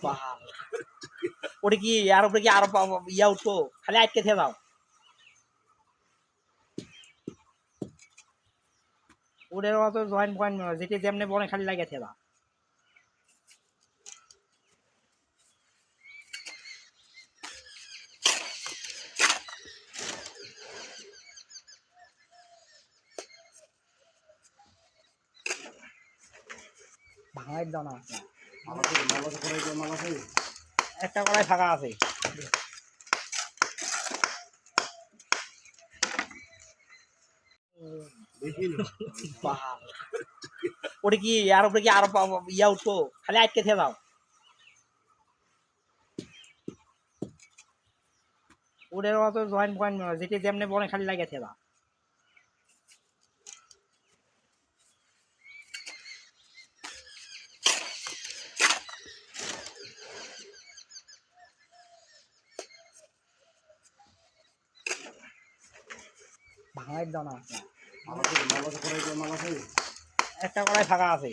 বাহ! ওটা কি আর উপরে কি আরো ইয়া উঠবো? খালি আটকে থেকে দাও। ওটার অত জয়েন্ট পয়েন্ট যেটি যেমনি বনে খালি লাগে থেকে দাও। ভাঙাই দাও না। মালা করাই দাও, মালা করাই। একটা কড়াই ফাঁকা আছে। মালা কই? একটা কড়াই ফাঁকা আছে। মালা কই? দেখি না। বাহ! ওটা কি আর উপরে কি আরো ইয়া উঠবো? খালি আটকে থেকে দাও। ওটার অত জয়েন্ট পয়েন্ট যেটি যেমনি বনে খালি লাগে থেকে দাও। ভাঙাই দাও না। মালা কই? মালা করাই দাও, মালা কই? একটা কড়াই ফাঁকা আছে।